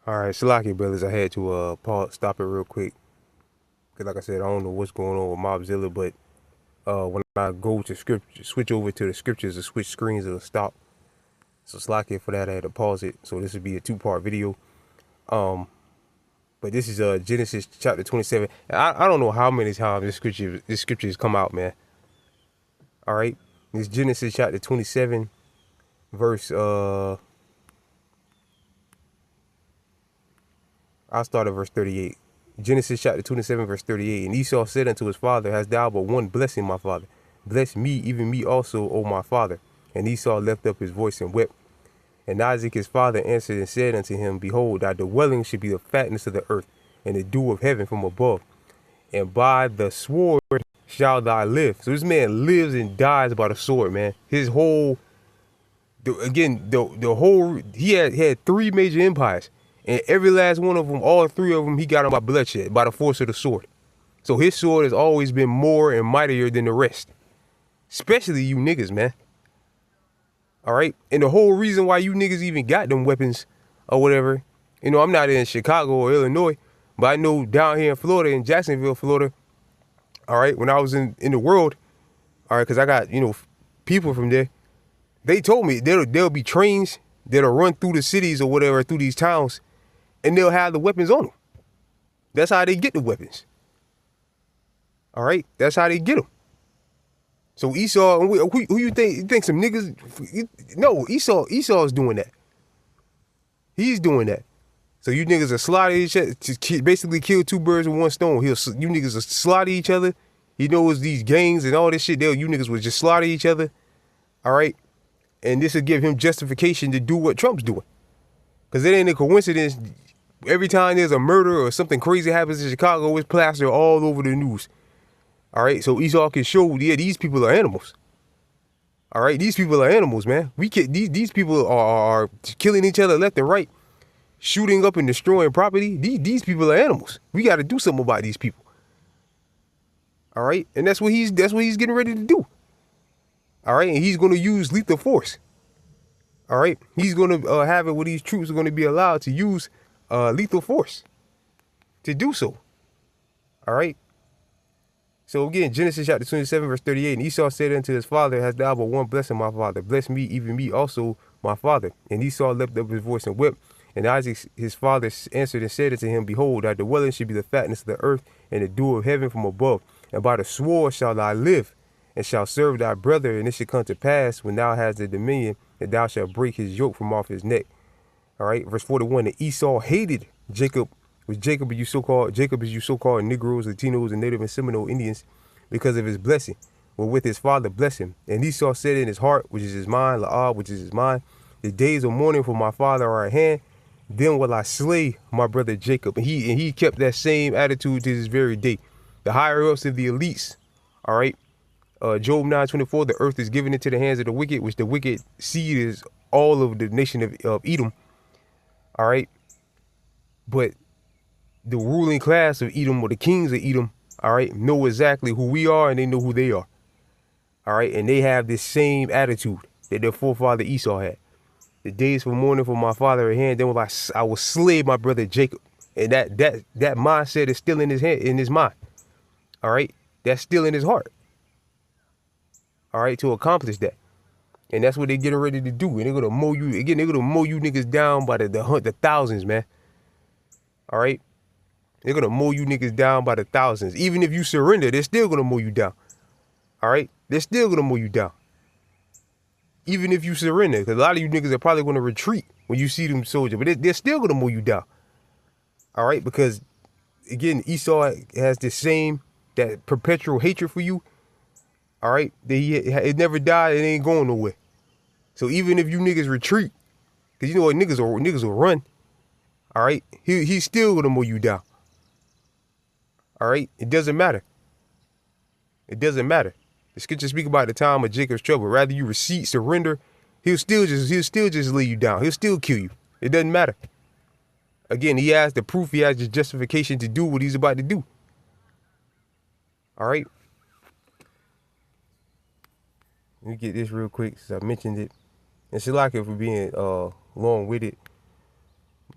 All right, Salaki brothers, I had to pause, stop it real quick, cause like I said, I don't know what's going on with Mobzilla, but when I go to script, switch over to the scriptures, to switch screens, it'll stop. So Salaki, for that, I had to pause it. So this would be a two-part video. Um, but this is Genesis chapter 27. And I don't know how many times this scripture has come out, man. All right, this Genesis chapter 27, verse I'll start at verse 38. Genesis chapter 27, verse 38. And Esau said unto his father, Hast thou but one blessing, my father? Bless me, even me also, O my father. And Esau lifted up his voice and wept. And Isaac his father answered and said unto him, Behold, thy dwelling should be the fatness of the earth, and the dew of heaven from above. And by the sword shall thou live. So this man lives and dies by the sword, man. His whole, the whole, he had three major empires. And every last one of them, all three of them, he got them by bloodshed, by the force of the sword. So his sword has always been more and mightier than the rest. Especially you niggas, man. All right? And the whole reason why you niggas even got them weapons or whatever, you know, I'm not in Chicago or Illinois, but I know down here in Florida, in Jacksonville, Florida, all right, when I was in the world, all right, because I got, you know, people from there, they told me there'll be trains that'll run through the cities or whatever, through these towns, and they'll have the weapons on them. That's how they get the weapons. All right? That's how they get them. So Esau, who you think? You think some niggas? No, Esau's doing that. He's doing that. So you niggas are slaughter each other, to basically kill two birds with one stone. You niggas are slaughter each other. He knows these gangs and all this shit. You niggas would just slaughter each other. All right? And this will give him justification to do what Trump's doing. Because it ain't a coincidence. Every time there's a murder or something crazy happens in Chicago, it's plastered all over the news. All right, so Esau can show, yeah, these people are animals. All right, these people are animals, man. These people are killing each other left and right, shooting up and destroying property. These people are animals. We got to do something about these people. All right, and that's what he's getting ready to do. All right, and he's going to use lethal force. All right, he's going to have it where these troops are going to be allowed to use lethal force to do so. All right. So again, Genesis chapter 27, verse 38, and Esau said unto his father, Hast thou but one blessing, my father? Bless me, even me also, my father. And Esau lifted up his voice and wept. And Isaac his father answered and said unto him, Behold, thy dwelling should be the fatness of the earth, and the dew of heaven from above. And by the sword shalt thou live, and shalt serve thy brother. And it shall come to pass, when thou hast the dominion, that thou shalt break his yoke from off his neck. All right, verse 41, and Esau hated Jacob, Jacob is you so-called Negroes, Latinos, and Native and Seminole Indians, because of his blessing, wherewith his father blessed him. And Esau said in his heart, which is his mind, La'ab, which is his mind, the days of mourning for my father are at hand, then will I slay my brother Jacob. And he kept that same attitude to this very day. The higher ups of the elites, all right, Job 9:24, the earth is given into the hands of the wicked, which the wicked seed is all of the nation of Edom, all right, but the ruling class of Edom, or the kings of Edom, all right, know exactly who we are, and they know who they are. All right, and they have this same attitude that their forefather Esau had. The days for mourning for my father at hand, then will I will slay my brother Jacob. And that mindset is still in his head, in his mind. All right, that's still in his heart. All right, to accomplish that. And that's what they're getting ready to do. And they're gonna mow you again. They're gonna mow you niggas down by the thousands, man. All right. They're going to mow you niggas down by the thousands. Even if you surrender, they're still going to mow you down. All right? They're still going to mow you down. Even if you surrender. Because a lot of you niggas are probably going to retreat when you see them soldiers. But they're still going to mow you down. All right? Because, again, Esau has that perpetual hatred for you. All right? It never died. It ain't going nowhere. So even if you niggas retreat, because you know what, niggas will run. All right? He's still going to mow you down. All right, it doesn't matter. It doesn't matter. The scripture speak about the time of Jacob's trouble. Rather you surrender, he'll still just lay you down. He'll still kill you. It doesn't matter. Again, he has the proof. He has the justification to do what he's about to do. All right. Let me get this real quick since I mentioned it. And Shalaka for being long-winded.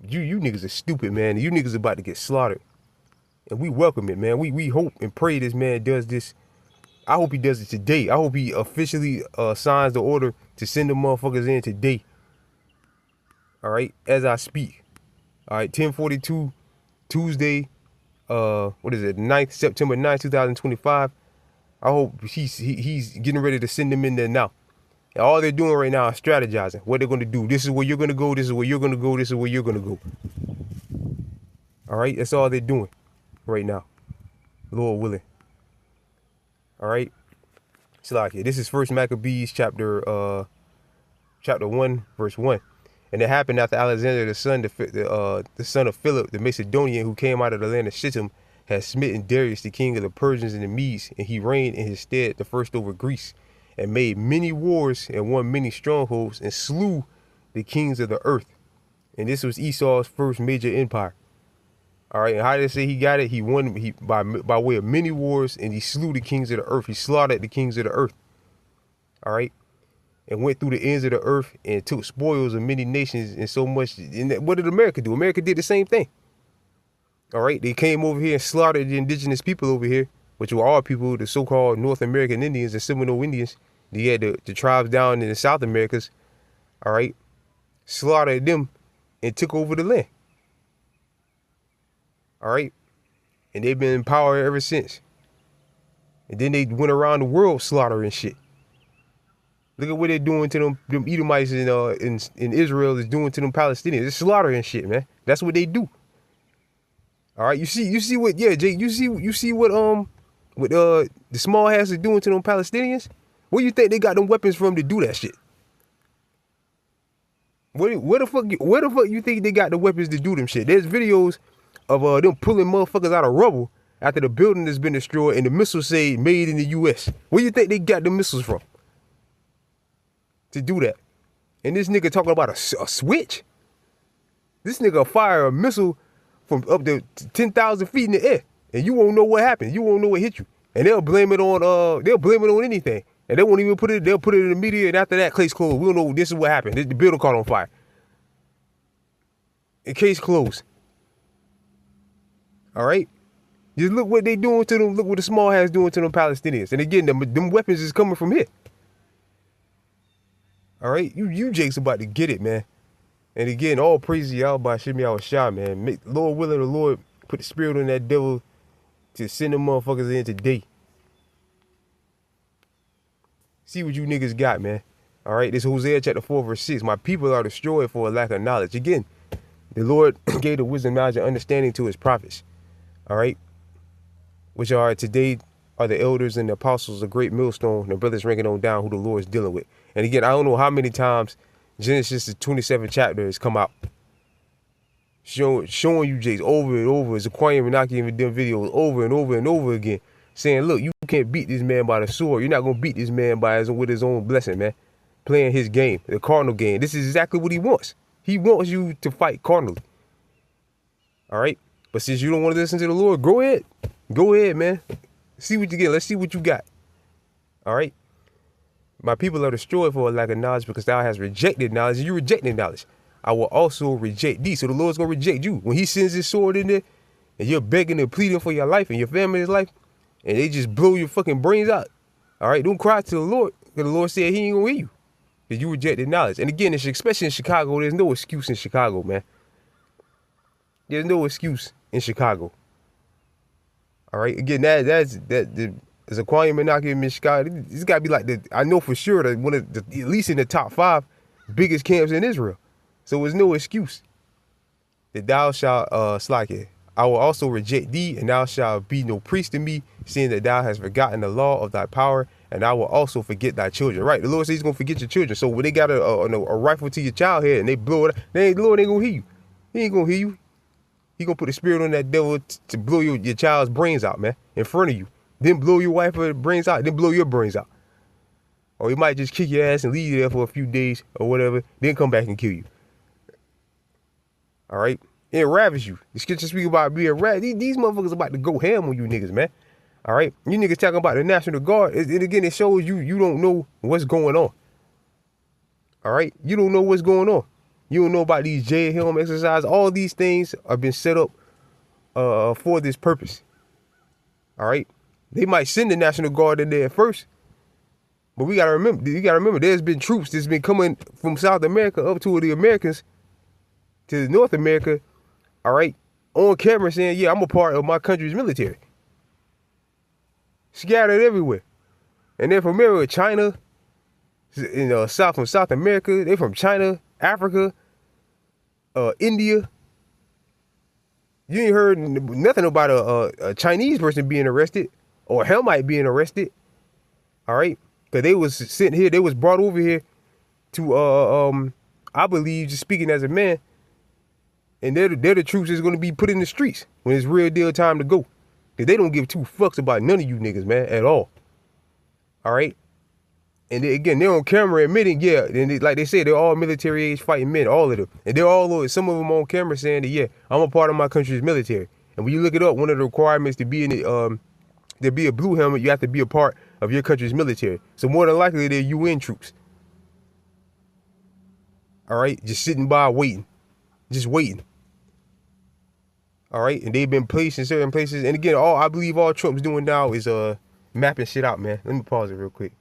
You niggas are stupid, man. You niggas about to get slaughtered. And we welcome it, man. We hope and pray this man does this. I hope he does it today. I hope he officially signs the order to send the motherfuckers in today. All right, as I speak. All right, 10:42, Tuesday, what is it, September 9th, 2025. I hope he's getting ready to send them in there now. And all they're doing right now is strategizing what they're going to do. This is where you're going to go. This is where you're going to go. This is where you're going to go. All right, that's all they're doing right now. Lord willing. All right. Slakia. This is First Maccabees chapter 1, verse 1. And it happened after Alexander, the son of Philip, the Macedonian, who came out of the land of Shittim, had smitten Darius, the king of the Persians and the Medes, and he reigned in his stead, the first over Greece, and made many wars and won many strongholds and slew the kings of the earth. And this was Esau's first major empire. All right, and how did they say he got it? He won by way of many wars, and he slew the kings of the earth. He slaughtered the kings of the earth. All right, and went through the ends of the earth and took spoils of many nations and so much. And what did America do? America did the same thing. All right, they came over here and slaughtered the indigenous people over here, which were all people, the so-called North American Indians and Seminole Indians. They had the tribes down in the South Americas. All right, slaughtered them and took over the land. All right, and they've been in power ever since. And then they went around the world slaughtering shit. Look at what they're doing to them Edomites in Israel is doing to them Palestinians. They're slaughtering shit, man. That's what they do. All right, you see what, yeah, Jake, you see what the small hats are doing to them Palestinians? Where you think they got them weapons from to do that shit? Where the fuck you think they got the weapons to do them shit? There's videos of them pulling motherfuckers out of rubble after the building has been destroyed and the missiles say made in the US. Where you think they got the missiles from to do that? And this nigga talking about a switch? This nigga fire a missile from up to 10,000 feet in the air, and you won't know what happened. You won't know what hit you, and they'll blame it on anything, and they won't even put it. They'll put it in the media, and after that, case closed. We don't know this is what happened. The building caught on fire. And case closed. All right, just look what they doing to them. Look what the small hats doing to them Palestinians. And again, them weapons is coming from here. All right, you Jake's about to get it, man. And again, all praise to y'all by Shimmy Al Shah, man. Lord willing, the Lord put the spirit on that devil to send them motherfuckers in today. See what you niggas got, man. All right, this Hosea chapter 4, verse 6. My people are destroyed for a lack of knowledge. Again, the Lord gave the wisdom, knowledge, and understanding to his prophets. All right, which are today are the elders and the apostles, a great millstone, the brothers ranking on down who the Lord is dealing with. And again, I don't know how many times Genesis, the 27th chapter, has come out showing you Jace over and over. Zaquarian Menaki and them videos over and over and over again, saying, look, you can't beat this man by the sword. You're not going to beat this man with his own blessing, man. Playing his game, the carnal game. This is exactly what he wants. He wants you to fight carnally. All right? But since you don't want to listen to the Lord, go ahead. Go ahead, man. See what you get. Let's see what you got. All right? My people are destroyed for a lack of knowledge because thou hast rejected knowledge and you rejected knowledge. I will also reject thee. So the Lord's going to reject you. When he sends his sword in there and you're begging and pleading for your life and your family's life and they just blow your fucking brains out. All right, don't cry to the Lord because the Lord said he ain't going to hear you because you rejected knowledge. And again, especially in Chicago, there's no excuse in Chicago, man. There's no excuse in Chicago. All right, again, that's Zaquarian Menaki in Chicago. This got to be like I know for sure that one of the, at least in the top 5 biggest camps in Israel. So there's no excuse that thou shalt slack it. I will also reject thee, and thou shalt be no priest to me, seeing that thou hast forgotten the law of thy power, and I will also forget thy children. Right, the Lord says he's going to forget your children. So when they got a rifle to your child head and they blow it, the Lord ain't going to hear you. He ain't going to hear you. He going to put the spirit on that devil to blow your child's brains out, man, in front of you. Then blow your wife's brains out, then blow your brains out. Or he might just kick your ass and leave you there for a few days or whatever, then come back and kill you. All right? And it ravish you. The scripture speak about being ravished. These motherfuckers about to go ham on you niggas, man. All right? You niggas talking about the National Guard. And again, it shows you don't know what's going on. All right? You don't know what's going on. You don't know about these J Helm exercises. All these things have been set up for this purpose. All right. They might send the National Guard in there first, but you gotta remember, there's been troops that's been coming from South America up to the Americans, to North America, all right, on camera saying, yeah, I'm a part of my country's military. Scattered everywhere. And they're from everywhere. China, from South America, they're from China, Africa, India. You ain't heard nothing about a Chinese person being arrested or a Helmite being arrested. All right. Because they was sitting here, they was brought over here to, I believe, just speaking as a man, and they're the troops that's going to be put in the streets when it's real deal time to go. Because they don't give two fucks about none of you niggas, man, at all. All right? And again, they're on camera admitting, yeah, and like they said, they're all military age fighting men, all of them. And they're all, some of them on camera saying that, yeah, I'm a part of my country's military. And when you look it up, one of the requirements to be in the, to be a blue helmet, you have to be a part of your country's military. So more than likely, they're UN troops. All right? Just sitting by waiting. Just waiting. All right? And they've been placed in certain places. And again, I believe all Trump's doing now is mapping shit out, man. Let me pause it real quick.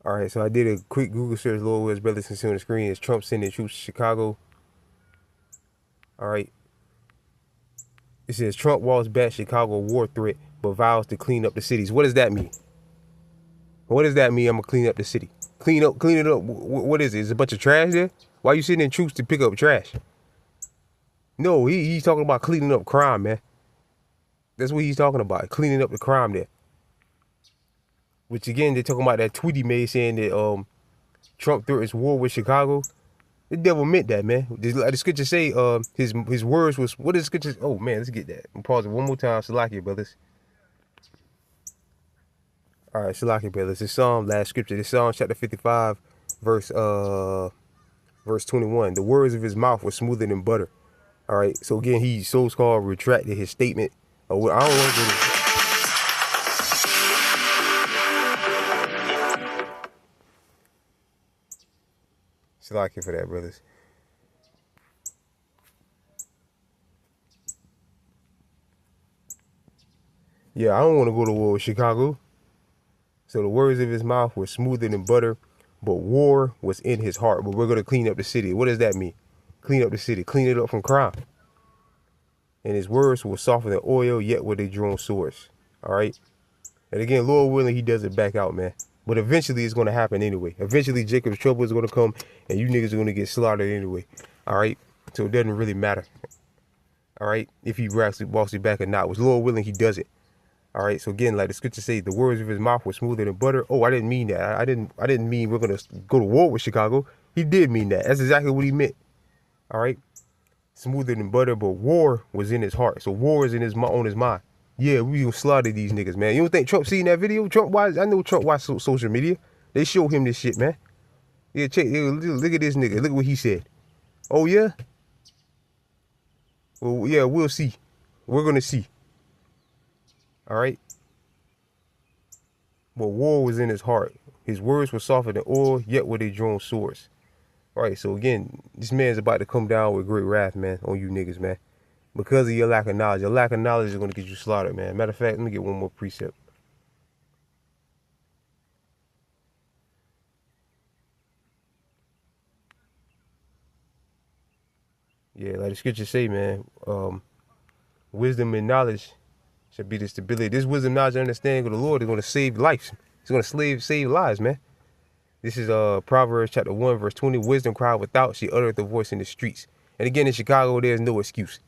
All right, so I did a quick Google search. Lord Will's brother can see on the screen is Trump sending troops to Chicago. All right. It says Trump walls back Chicago war threat, but vows to clean up the cities. What does that mean? What does that mean? I'm gonna clean up the city. Clean it up. What is it? Is a bunch of trash there? Why are you sending troops to pick up trash? No, he's talking about cleaning up crime, man. That's what he's talking about. Cleaning up the crime there. Which again, they're talking about that tweet he made saying that Trump threatens war with Chicago. The devil meant that, man. The scripture say his words was, what is the scripture? Oh man, let's get that. I'm pause it one more time. Salakia, brothers. All right, Salakia, brothers. This Psalm, last scripture. This Psalm chapter 55, verse 21. The words of his mouth were smoother than butter. All right. So again, he so-called retracted his statement. I don't know what it is. Salakia for that, brothers. Yeah, I don't want to go to war with Chicago. So the words of his mouth were smoother than butter, but war was in his heart. But we're going to clean up the city. What does that mean? Clean up the city. Clean it up from crime. And his words were softer than oil, yet were they drawn swords. All right? And again, Lord willing, he does it back out, man. But eventually it's going to happen anyway. Eventually Jacob's trouble is going to come and you niggas are going to get slaughtered anyway. All right? So it doesn't really matter. All right? If he actually walks it back or not. With Lord willing, he does it. All right? So again, like the scripture say, the words of his mouth were smoother than butter. Oh, I didn't mean that. I didn't mean we're going to go to war with Chicago. He did mean that. That's exactly what he meant. All right? Smoother than butter, but war was in his heart. So war is on his mind. Yeah, we gonna slaughter these niggas, man. You don't think Trump seen that video? I know Trump watched social media. They show him this shit, man. Yeah, look at this nigga. Look at what he said. Oh, yeah? Well, yeah, we'll see. We're gonna see. All right? But war was in his heart. His words were softer than oil, yet were they drawn swords. All right, so again, this man's about to come down with great wrath, man, on you niggas, man. Because of your lack of knowledge. Your lack of knowledge is going to get you slaughtered, man. Matter of fact, let me get one more precept. Yeah, like the scriptures say, man, wisdom and knowledge should be the stability. This wisdom, knowledge, and understanding of the Lord is going to save lives. It's going to save lives, man. This is Proverbs chapter 1, verse 20. Wisdom cried without, she uttered the voice in the streets. And again, in Chicago, there's no excuse.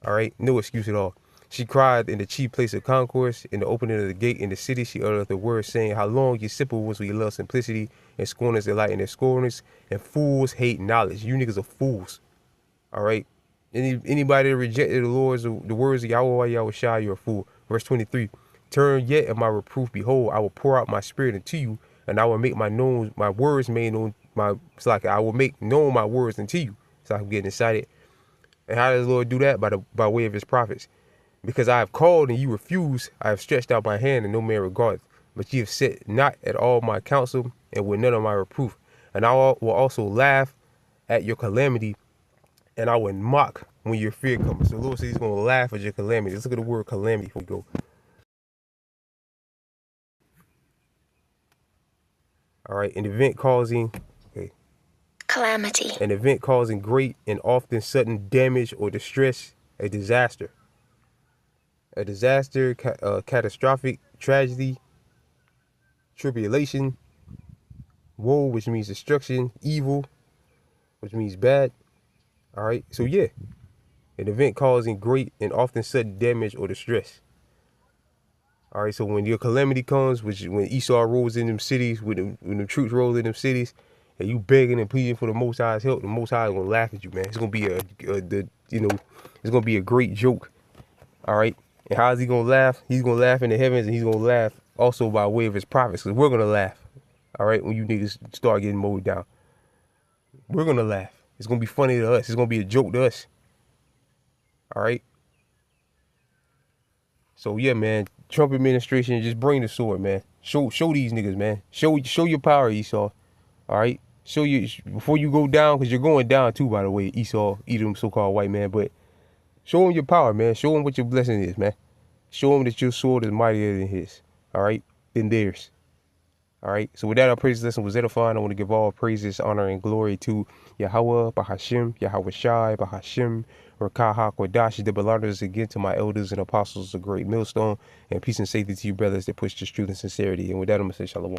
All right, no excuse at all. She cried in the chief place of concourse, in the opening of the gate in the city. She uttered the words, saying, how long you simple ones will you love simplicity, and scorners delight in their scorners, and fools hate knowledge. You niggas are fools. All right. Anybody that rejected the words of Yahweh Yahushua, you're a fool. Verse 23. Turn yet in my reproof. Behold, I will pour out my spirit into you, and I will make my words made known. It's like I will make known my words unto you. So I'm getting excited. And how does the Lord do that? By way of his prophets. Because I have called and you refuse, I have stretched out my hand and no man regardeth. But ye have set not at all my counsel and with none of my reproof. And I will also laugh at your calamity, and I will mock when your fear comes. So the Lord says he's going to laugh at your calamity. Let's look at the word calamity before we go. All right, an event causing, okay. Calamity. An event causing great and often sudden damage or distress, a disaster. A disaster, catastrophic, tragedy, tribulation, woe, which means destruction, evil, which means bad. All right, so yeah, an event causing great and often sudden damage or distress. All right, so when your calamity comes, which when Esau rolls in them cities, when the troops roll in them cities, and you begging and pleading for the Most High's help, the Most High is gonna laugh at you, man. It's gonna be it's gonna be a great joke. All right, and how is he gonna laugh? He's gonna laugh in the heavens, and he's gonna laugh also by way of his prophets, because we're gonna laugh. All right, when you niggas start getting mowed down, we're gonna laugh. It's gonna be funny to us. It's gonna be a joke to us. All right. So yeah, man, Trump administration, just bring the sword, man. Show these niggas, man. Show your power, Esau. All right. Show you before you go down, because you're going down too, by the way, Esau, Edom, so-called white man. But show them your power, man. Show them what your blessing is, man. Show them that your sword is mightier than his. All right, than theirs. All right. So with that, our praise lesson was edifying. I want to give all praises, honor, and glory to Yahweh, Bahashim, Yahweh Shai, Bahashim, Rakah HaKodash, the belongers again to my elders and apostles, a great millstone, and peace and safety to you brothers that push this truth and sincerity. And with that, I'm going to say shalom.